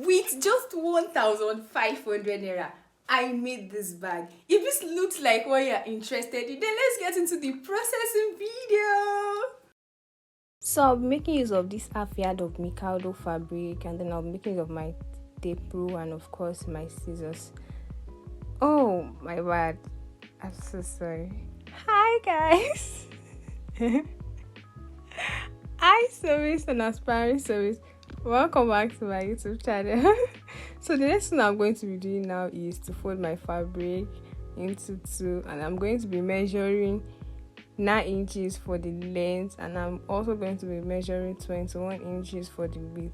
With just 1,500 naira, I made this bag. If this looks like what you're interested in, then let's get into the processing video. So I'll be making use of this half yard of Milkado fabric, and then I'll be making use of my tape rule and of course my scissors. Oh my bad, I'm so sorry. Hi guys. Hi service and aspiring service. Welcome back to my YouTube channel. So the next thing I'm going to be doing now is to fold my fabric into two, and I'm going to be measuring 9 inches for the length, and I'm also going to be measuring 21 inches for the width.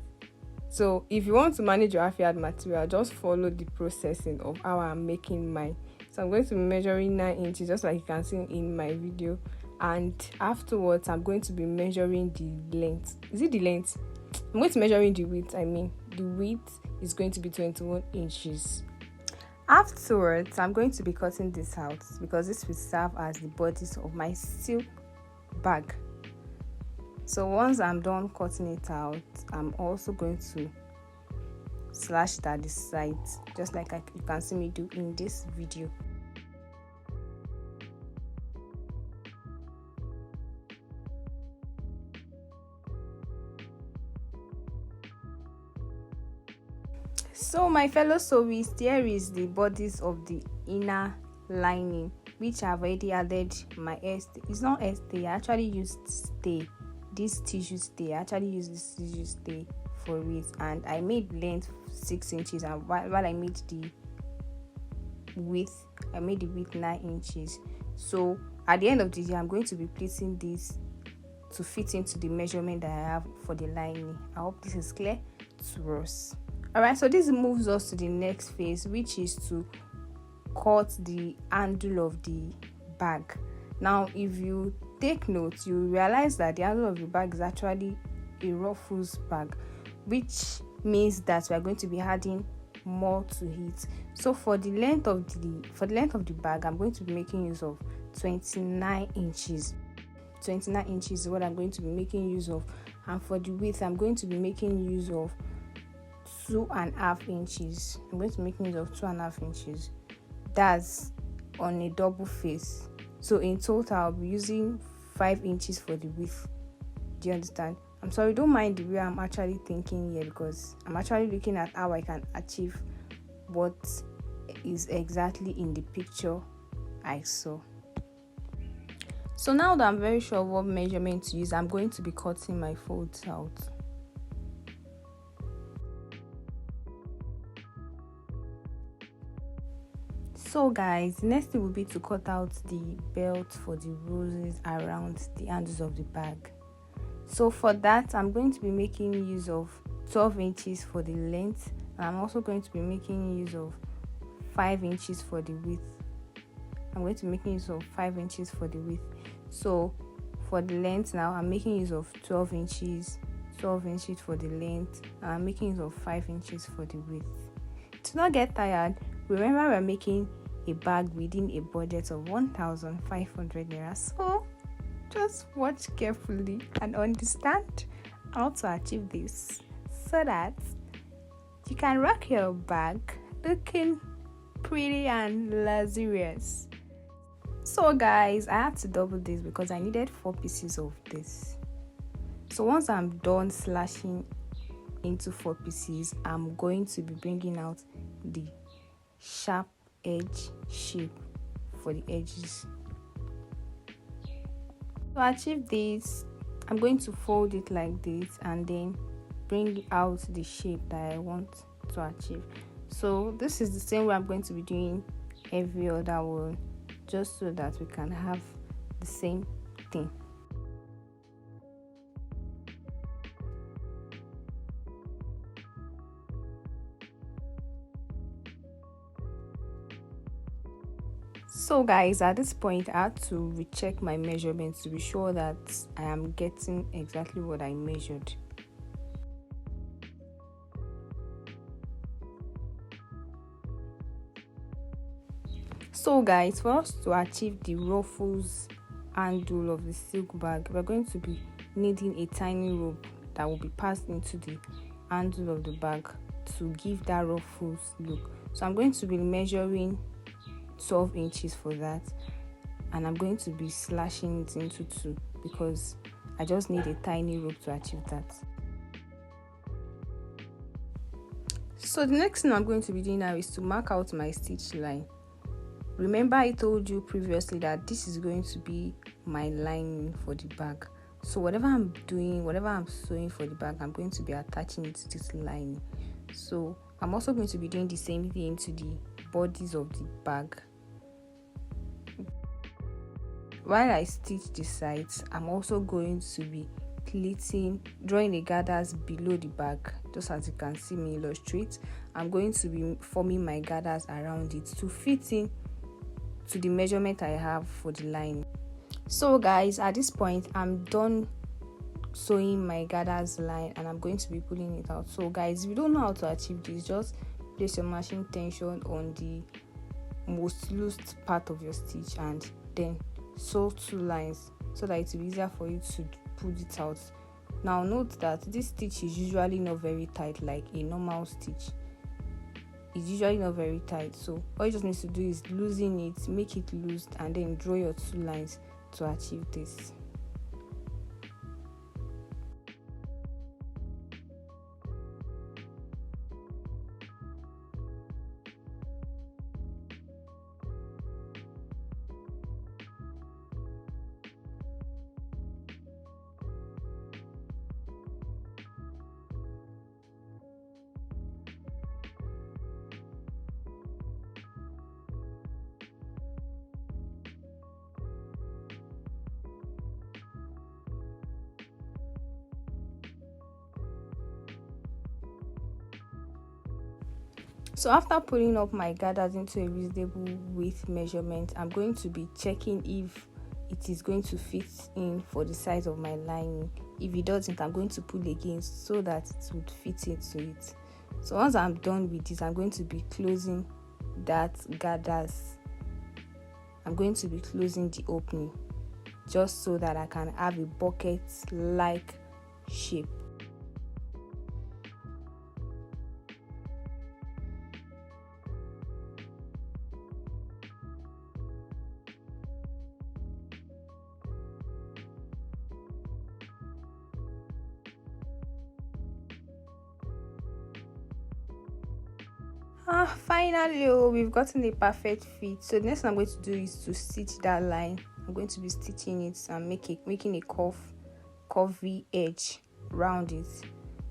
So if you want to manage your half yard material, just follow the processing of how I'm making mine. So I'm going to be measuring 9 inches just like you can see in my video, and afterwards I'm going to be measuring the length. Is it the length? I'm going to be measuring the width. The width is going to be 21 inches. Afterwards, I'm going to be cutting this out because this will serve as the bodies of my silk bag. So once I'm done cutting it out, I'm also going to slash it at the sides, just like you can see me do in this video. So my fellow sewists, here is the bodies of the inner lining, which I've already added my hairstay. It's not hairstay, I actually used stay. This tissue stay, I actually used this tissue stay for it, and I made length 6 inches, and while I made the width, I made the width 9 inches. So at the end of the day, I'm going to be placing this to fit into the measurement that I have for the lining. I hope this is clear to us. Alright, so this moves us to the next phase, which is to cut the handle of the bag. Now, if you take note, you realize that the handle of the bag is actually a ruffles bag, which means that we are going to be adding more to it. So for the length of the bag, I'm going to be making use of 29 inches. 29 inches is what I'm going to be making use of, and for the width, I'm going to be making use of 2.5 inches. I'm going to be making use of 2.5 inches. That's on a double face. So in total, I'll be using 5 inches for the width. Do you understand? I'm sorry, don't mind the way I'm actually thinking here, because I'm actually looking at how I can achieve what is exactly in the picture I saw. So now that I'm very sure of what measurement to use, I'm going to be cutting my folds out. So guys, the next thing will be to cut out the belt for the roses around the handles of the bag. So for that, I'm going to be making use of 12 inches for the length, and I'm also going to be making use of 5 inches for the width. I'm going to be making use of 5 inches for the width. So for the length now, I'm making use of 12 inches for the length, and I'm making use of 5 inches for the width. To not get tired, remember we're making a bag within a budget of 1,500 naira. So just watch carefully and understand how to achieve this, so that you can rock your bag looking pretty and luxurious. So guys, I had to double this because I needed 4 pieces of this. So once I'm done slashing into 4 pieces, I'm going to be bringing out the sharp edge shape for the edges. To achieve this, I'm going to fold it like this and then bring out the shape that I want to achieve. So this is the same way I'm going to be doing every other one, just so that we can have the same thing. So guys, at this point I had to recheck my measurements to be sure that I am getting exactly what I measured. So guys, for us to achieve the ruffles handle of the silk bag, we're going to be needing a tiny rope that will be passed into the handle of the bag. to give that ruffles look. So I'm going to be measuring 12 inches for that, and I'm going to be slashing it into two because I just need a tiny rope to achieve that. So the next thing I'm going to be doing now is to mark out my stitch line. Remember I told you previously that this is going to be my lining for the bag. So whatever I'm doing, whatever I'm sewing for the bag, I'm going to be attaching it to this lining. So I'm also going to be doing the same thing to the bodies of the bag. While I stitch the sides, I'm also going to be pleating, drawing the gathers below the bag. Just as you can see me illustrate, I'm going to be forming my gathers around it to fit in to the measurement I have for the line. So guys, at this point I'm done sewing my gathers line and I'm going to be pulling it out. So guys, if you don't know how to achieve this, just place your machine tension on the most loose part of your stitch and then sew two lines so that it will be easier for you to pull it out. Now note that this stitch is usually not very tight like a normal stitch. It's usually not very tight, so all you just need to do is loosen it, make it loose, and then draw your two lines to achieve this. So after pulling up my gathers into a reasonable width measurement, I'm going to be checking if it is going to fit in for the size of my lining. If it doesn't, I'm going to pull again so that it would fit into it. So once I'm done with this, I'm going to be closing that gathers. I'm going to be closing the opening just so that I can have a bucket-like shape. Finally, we've gotten a perfect fit. So the next thing I'm going to do is to stitch that line. I'm going to be stitching it and making a curvy edge round it.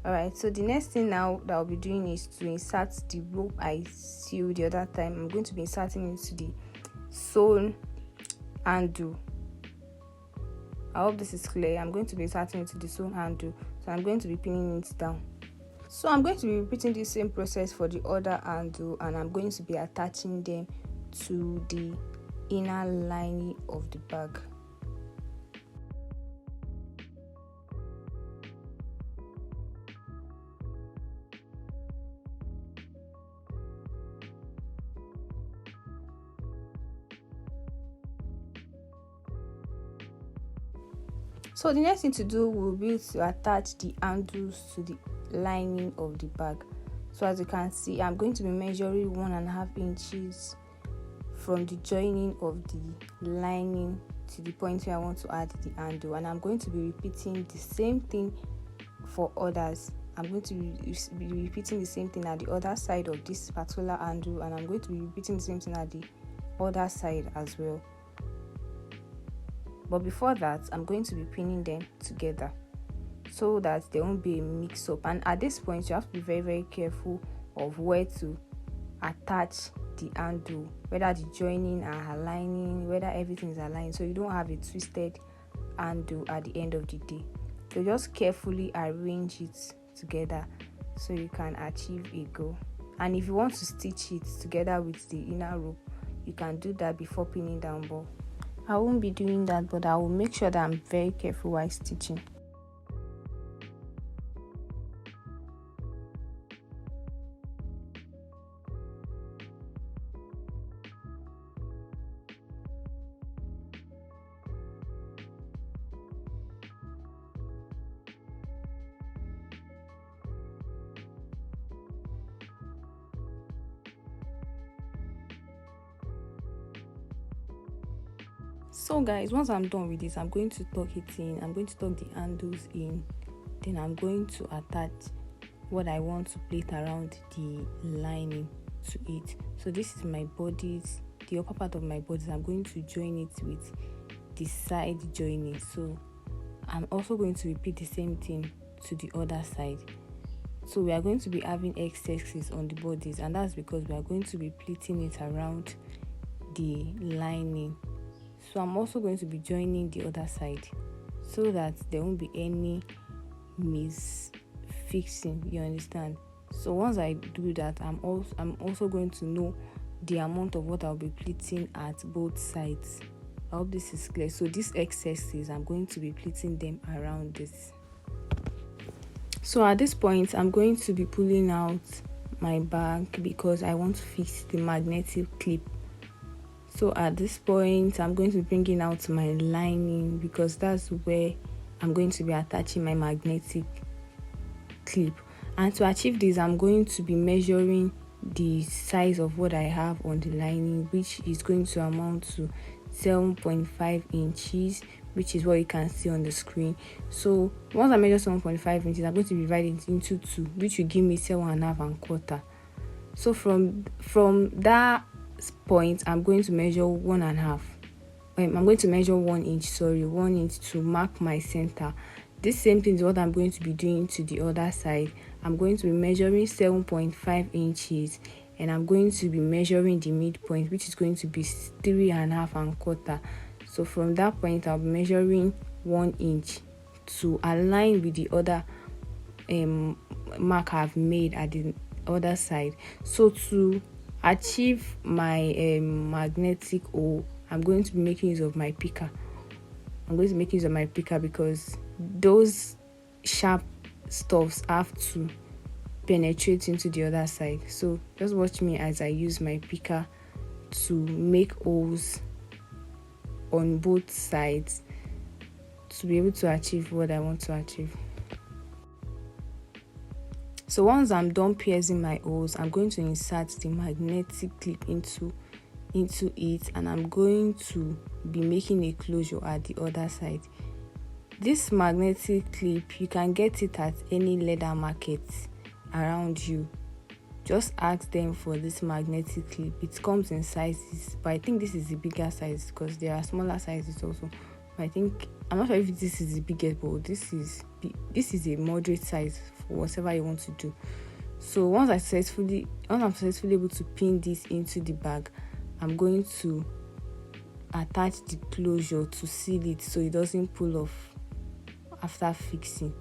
Alright, so the next thing now that I'll be doing is to insert the rope I sewed the other time. I'm going to be inserting it into the sewn handle. I hope this is clear. I'm going to be inserting it to the sewn handle, so I'm going to be pinning it down. So I'm going to be repeating the same process for the other handle, and I'm going to be attaching them to the inner lining of the bag. So the next thing to do will be to attach the handles to the lining of the bag. So as you can see, I'm going to be measuring 1.5 inches from the joining of the lining to the point where I want to add the handle, and I'm going to be repeating the same thing for others. I'm going to be repeating the same thing at the other side of this particular handle, and I'm going to be repeating the same thing at the other side as well. But before that, I'm going to be pinning them together so that there won't be a mix-up. And at this point, you have to be very, very careful of where to attach the handle, whether the joining are aligning, whether everything is aligned, so you don't have a twisted handle at the end of the day. So just carefully arrange it together so you can achieve a goal. And if you want to stitch it together with the inner rope, you can do that before pinning down, but I won't be doing that, but I will make sure that I'm very careful while stitching. So guys, once I'm done with this, I'm going to tuck it in. I'm going to tuck the handles in. Then I'm going to attach what I want to plait around the lining to it. So this is my bodice, the upper part of my bodice. I'm going to join it with the side joining. So I'm also going to repeat the same thing to the other side. So we are going to be having excesses on the bodies, and that's because we are going to be pleating it around the lining. So I'm also going to be joining the other side so that there won't be any misfixing, you understand? So once I do that, I'm also going to know the amount of what I'll be pleating at both sides. I hope this is clear. So these excesses, I'm going to be pleating them around this. So at this point, I'm going to be pulling out my bag because I want to fix the magnetic clip. So at this point, I'm going to be bringing out my lining because that's where I'm going to be attaching my magnetic clip. And to achieve this, I'm going to be measuring the size of what I have on the lining, which is going to amount to 7.5 inches, which is what you can see on the screen. So once I measure 7.5 inches, I'm going to divide it into 2, which will give me 7.5 and quarter. So from that point, I'm going to measure 1.5. I'm going to measure 1 inch, 1 inch to mark my center. This same thing is what I'm going to be doing to the other side. I'm going to be measuring 7.5 inches and I'm going to be measuring the midpoint, which is going to be 3.5 and quarter. So from that point, I'll be measuring 1 inch to align with the other mark I've made at the other side. So to achieve my magnetic hole, I'm going to be making use of my picker. I'm going to make use of my picker because those sharp stuffs have to penetrate into the other side. So just watch me as I use my picker to make holes on both sides to be able to achieve what I want to achieve. So once I'm done piercing my holes, I'm going to insert the magnetic clip into it, and I'm going to be making a closure at the other side. This magnetic clip, you can get it at any leather market around you. Just ask them for this magnetic clip. It comes in sizes, but I think this is the bigger size because there are smaller sizes also. But I'm not sure if this is the biggest, but this is a moderate size for whatever you want to do. So once I'm successfully able to pin this into the bag, I'm going to attach the closure to seal it so it doesn't pull off after fixing.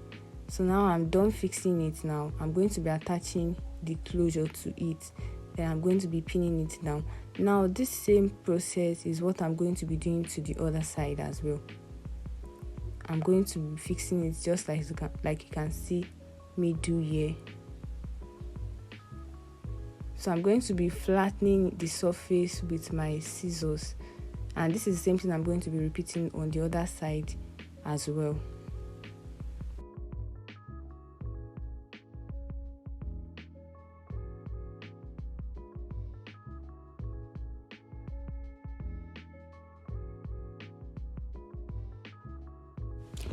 So now I'm done fixing it. Now I'm going to be attaching the closure to it. Then I'm going to be pinning it down. Now this same process is what I'm going to be doing to the other side as well. I'm going to be fixing it just like you can see me do here. So I'm going to be flattening the surface with my scissors, and this is the same thing I'm going to be repeating on the other side as well.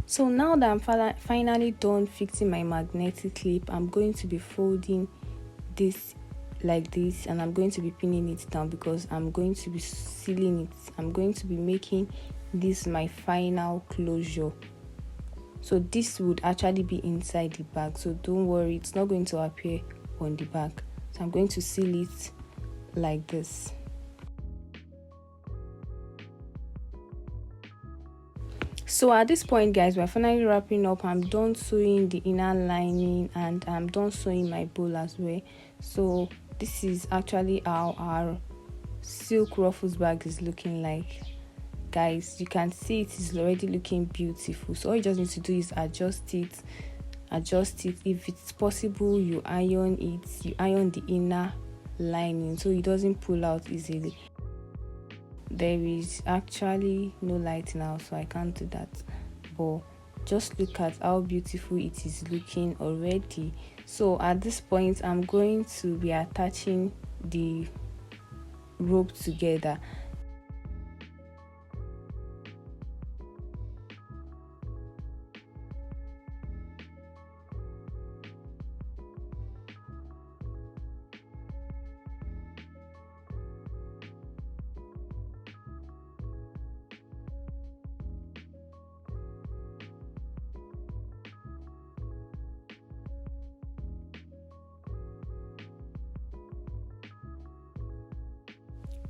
So now that I'm finally done fixing my magnetic clip, I'm going to be folding this like this, and I'm going to be pinning it down because I'm going to be sealing it. I'm going to be making this my final closure. So this would actually be inside the bag, so don't worry, it's not going to appear on the bag. So I'm going to seal it like this. So at this point, guys, we're finally wrapping up. I'm done sewing the inner lining and I'm done sewing my bowl as well. So this is actually how our silk ruffles bag is looking like. Guys, you can see it is already looking beautiful. So all you just need to do is adjust it. If it's possible, you iron it. You iron the inner lining so it doesn't pull out easily. There is actually no light now, so I can't do that, but just look at how beautiful it is looking already. So at this point, I'm going to be attaching the rope together.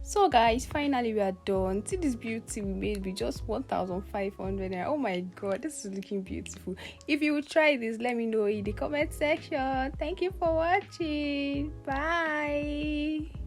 So guys, finally we are done. See this beauty we made with just 1,500 naira. Oh my god, this is looking beautiful. If you will try this, let me know in the comment section. Thank you for watching. Bye.